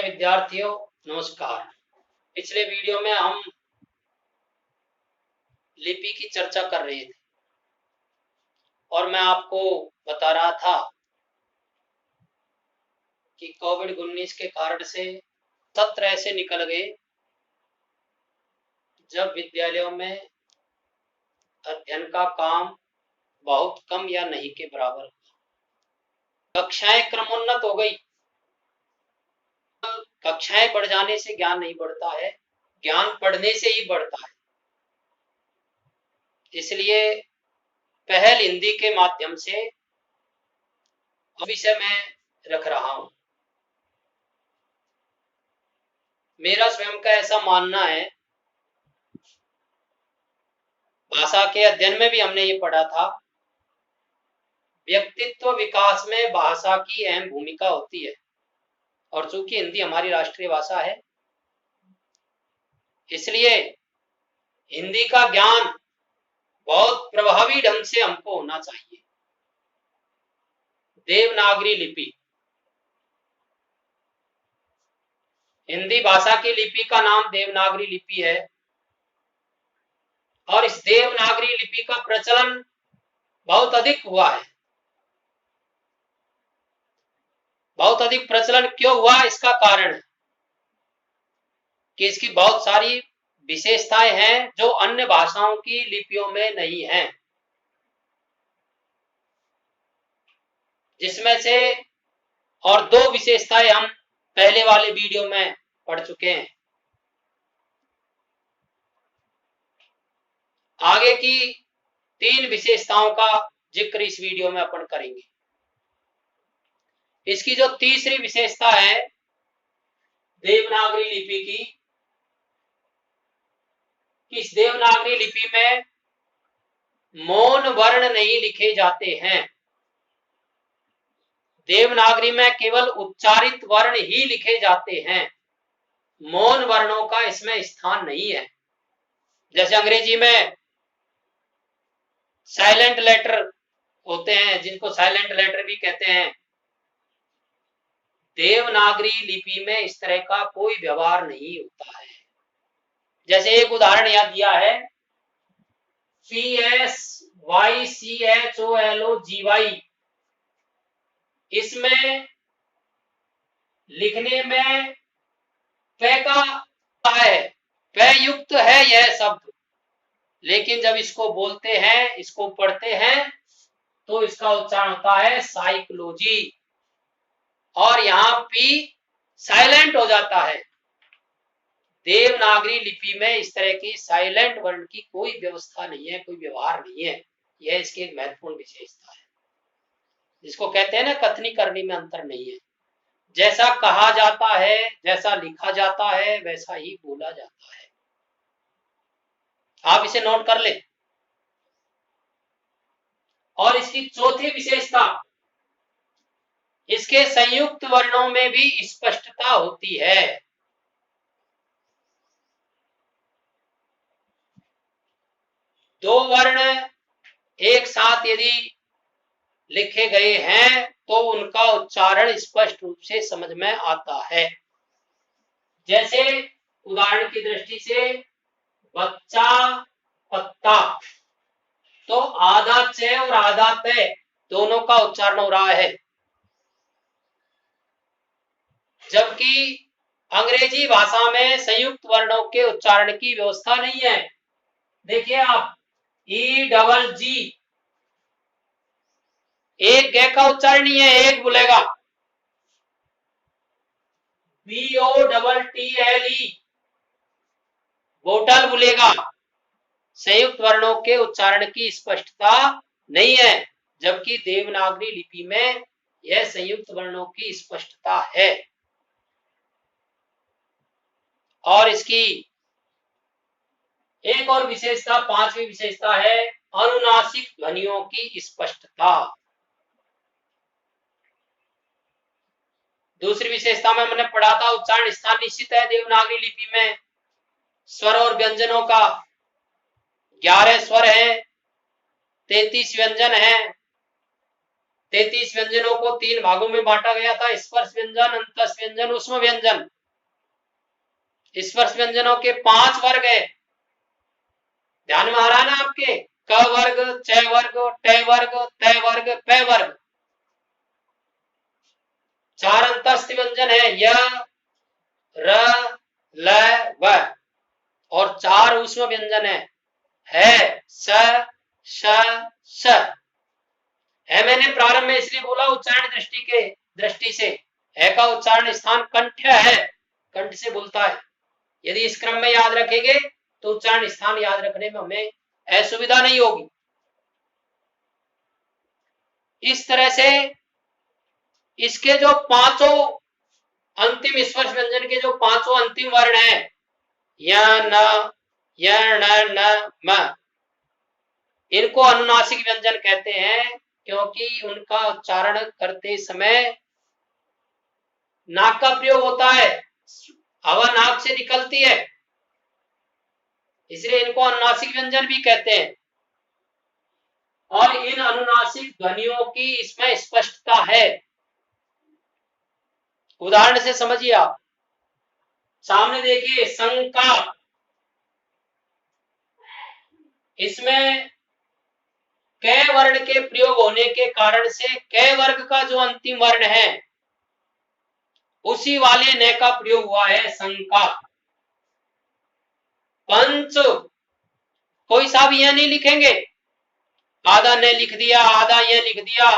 विद्यार्थियों नमस्कार। पिछले वीडियो में हम लिपि की चर्चा कर रहे थे और मैं आपको बता रहा था कि कोविड-19 के कारण से सत्र ऐसे निकल गए जब विद्यालयों में अध्ययन का काम बहुत कम या नहीं के बराबर हुआ। कक्षाएं क्रमोन्नत हो गई। कक्षाएं बढ़ जाने से ज्ञान नहीं बढ़ता है, ज्ञान पढ़ने से ही बढ़ता है। इसलिए पहल हिंदी के माध्यम से विषय मैं रख रहा हूं। मेरा स्वयं का ऐसा मानना है, भाषा के अध्ययन में भी हमने ये पढ़ा था, व्यक्तित्व विकास में भाषा की अहम भूमिका होती है। और चूंकि हिंदी हमारी राष्ट्रीय भाषा है, इसलिए हिंदी का ज्ञान बहुत प्रभावी ढंग से हमको होना चाहिए। देवनागरी लिपि, हिंदी भाषा की लिपि का नाम देवनागरी लिपि है और इस देवनागरी लिपि का प्रचलन बहुत अधिक हुआ है। बहुत अधिक प्रचलन क्यों हुआ, इसका कारण है कि इसकी बहुत सारी विशेषताएं हैं जो अन्य भाषाओं की लिपियों में नहीं हैं, जिसमें से और दो विशेषताएं हम पहले वाले वीडियो में पढ़ चुके हैं। आगे की तीन विशेषताओं का जिक्र इस वीडियो में अपन करेंगे। इसकी जो तीसरी विशेषता है देवनागरी लिपि की, कि इस देवनागरी लिपि में मौन वर्ण नहीं लिखे जाते हैं। देवनागरी में केवल उच्चारित वर्ण ही लिखे जाते हैं, मौन वर्णों का इसमें स्थान नहीं है। जैसे अंग्रेजी में साइलेंट लेटर होते हैं, जिनको साइलेंट लेटर भी कहते हैं, देवनागरी लिपि में इस तरह का कोई व्यवहार नहीं होता है। जैसे एक उदाहरण यहां दिया है, PSYCHOLOGY, इसमें लिखने में प का है, प युक्त है यह शब्द, लेकिन जब इसको बोलते हैं, इसको पढ़ते हैं, तो इसका उच्चारण होता है साइकोलॉजी, और यहाँ पी साइलेंट हो जाता है। देवनागरी लिपि में इस तरह की साइलेंट वर्ण की कोई व्यवस्था नहीं है, कोई व्यवहार नहीं है। यह इसकी एक महत्वपूर्ण विशेषता है, जिसको कहते हैं ना, कथनी करनी में अंतर नहीं है। जैसा कहा जाता है, जैसा लिखा जाता है, वैसा ही बोला जाता है। आप इसे नोट कर ले। और इसकी चौथी विशेषता, इसके संयुक्त वर्णों में भी स्पष्टता होती है। दो वर्ण एक साथ यदि लिखे गए हैं तो उनका उच्चारण स्पष्ट रूप से समझ में आता है। जैसे उदाहरण की दृष्टि से बच्चा, पत्ता, तो आधा च और आधा त दोनों का उच्चारण हो रहा है, जबकि अंग्रेजी भाषा में संयुक्त वर्णों के उच्चारण की व्यवस्था नहीं है। देखिए आप, EGG, एक ग का उच्चारण नहीं है, एक बोलेगा। BOTTLE, बोतल बोलेगा। संयुक्त वर्णों के उच्चारण की स्पष्टता नहीं है, जबकि देवनागरी लिपि में यह संयुक्त वर्णों की स्पष्टता है। और इसकी एक और विशेषता, पांचवी विशेषता है अनुनासिक ध्वनियों की स्पष्टता। दूसरी विशेषता में मैंने पढ़ा था, उच्चारण स्थान निश्चित है देवनागरी लिपि में। स्वर और व्यंजनों का 11 स्वर है, 33 व्यंजन है, 33 व्यंजनों को 3 भागों में बांटा गया था, स्पर्श व्यंजन, अंतस व्यंजन, ऊष्म व्यंजन। स्पर्श व्यंजनों के 5 वर्ग है, ध्यान में आ रहा है ना आपके, क वर्ग, च वर्ग, ट वर्ग, त वर्ग, प वर्ग। 4 अंतस्थ व्यंजन है, य, र, ल, व, और 4 ऊष्म व्यंजन है स, श, स। है मैंने प्रारंभ में इसलिए बोला उच्चारण दृष्टि से, है का उच्चारण स्थान कंठ है, कंठ से बोलता है। यदि इस क्रम में याद रखेंगे तो उच्चारण स्थान याद रखने में हमें असुविधा नहीं होगी। इस तरह से इसके जो 5 अंतिम स्पर्श व्यंजन के जो 5 अंतिम वर्ण हैं, य, न, य, न, म, इनको अनुनासिक व्यंजन कहते हैं, क्योंकि उनका उच्चारण करते समय नाक का प्रयोग होता है, हवा नाक से निकलती है, इसलिए इनको अनुनासिक व्यंजन भी कहते हैं। और इन अनुनासिक ध्वनियों की इसमें स्पष्टता है। उदाहरण से समझिए आप, सामने देखिए संका, इसमें क वर्ण के प्रयोग होने के कारण से क वर्ग का जो अंतिम वर्ण है उसी वाले न का प्रयोग हुआ है, संका। पंच, कोई सा भी यह नहीं लिखेंगे, आधा न लिख दिया, आधा यह लिख दिया,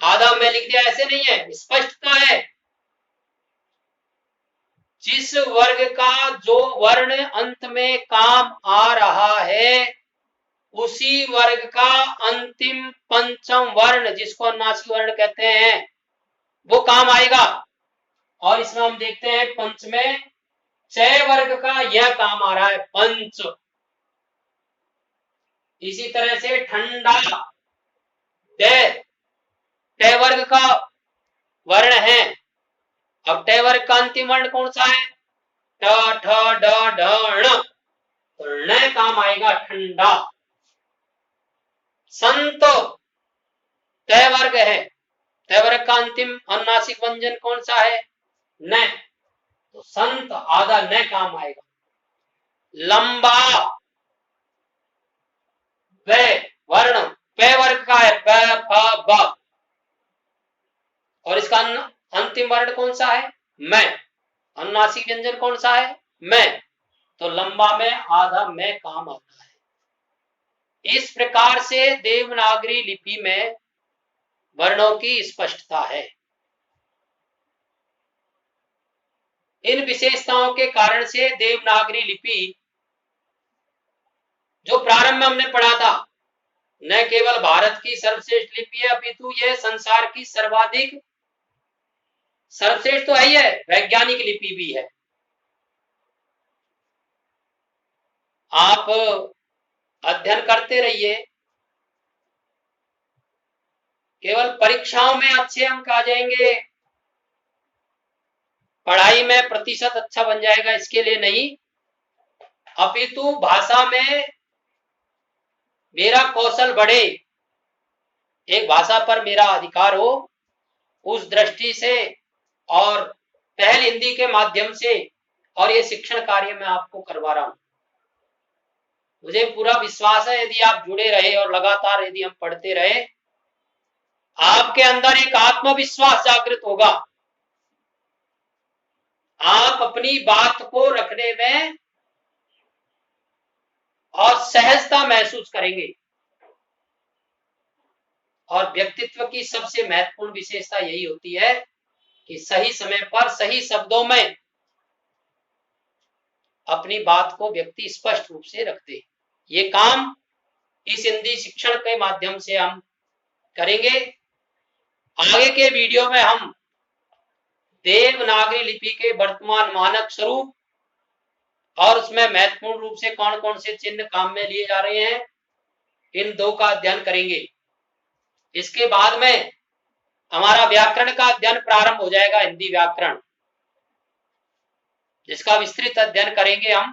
आधा में लिख दिया, ऐसे नहीं है, स्पष्टता है। जिस वर्ग का जो वर्ण अंत में काम आ रहा है उसी वर्ग का अंतिम पंचम वर्ण, जिसको अनुनासिक वर्ण कहते हैं, वो काम आएगा। और इसमें हम देखते हैं पंच में च वर्ग का यह काम आ रहा है, पंच। इसी तरह से ठंडा, ट वर्ग का वर्ण है। अब ट वर्ग का अंतिम वर्ण कौन सा है, ठ, ठ, ड, ढ, ण, तो ण काम आएगा, ठंडा। संत, त वर्ग है, त वर्ग का अंतिम अनुनासिक व्यंजन कौन सा है, न, तो संत आधा न काम आएगा। लंबा, व वर्ण प वर्ग का है, प, फ, ब, और इसका अंतिम वर्ण कौन सा है, मैं। अनुनासिक व्यंजन कौन सा है, मैं, तो लंबा में आधा मैं काम आता है। इस प्रकार से देवनागरी लिपि में वर्णों की स्पष्टता है। इन विशेषताओं के कारण से देवनागरी लिपि, जो प्रारंभ में हमने पढ़ा था, न केवल भारत की सर्वश्रेष्ठ लिपि है, अपितु यह संसार की सर्वाधिक, सर्वश्रेष्ठ तो है ही है, वैज्ञानिक लिपि भी है। आप अध्ययन करते रहिए, केवल परीक्षाओं में अच्छे अंक आ जाएंगे, पढ़ाई में प्रतिशत अच्छा बन जाएगा, इसके लिए नहीं, अपितु भाषा में मेरा कौशल बढ़े, एक भाषा पर मेरा अधिकार हो, उस दृष्टि से, और पहल हिंदी के माध्यम से, और ये शिक्षण कार्य मैं आपको करवा रहा हूं। मुझे पूरा विश्वास है, यदि आप जुड़े रहे और लगातार यदि हम पढ़ते रहे, आपके अंदर एक आत्मविश्वास जागृत होगा, आप अपनी बात को रखने में और सहजता महसूस करेंगे। और व्यक्तित्व की सबसे महत्वपूर्ण विशेषता यही होती है कि सही समय पर सही शब्दों में अपनी बात को व्यक्ति स्पष्ट रूप से रख दे। ये काम इस हिंदी शिक्षण के माध्यम से हम करेंगे। आगे के वीडियो में हम देवनागरी लिपि के वर्तमान मानक स्वरूप और उसमें महत्वपूर्ण रूप से कौन कौन से चिन्ह काम में लिए जा रहे हैं, इन दो का अध्ययन करेंगे। इसके बाद में हमारा व्याकरण का अध्ययन प्रारंभ हो जाएगा, हिंदी व्याकरण, जिसका विस्तृत अध्ययन करेंगे हम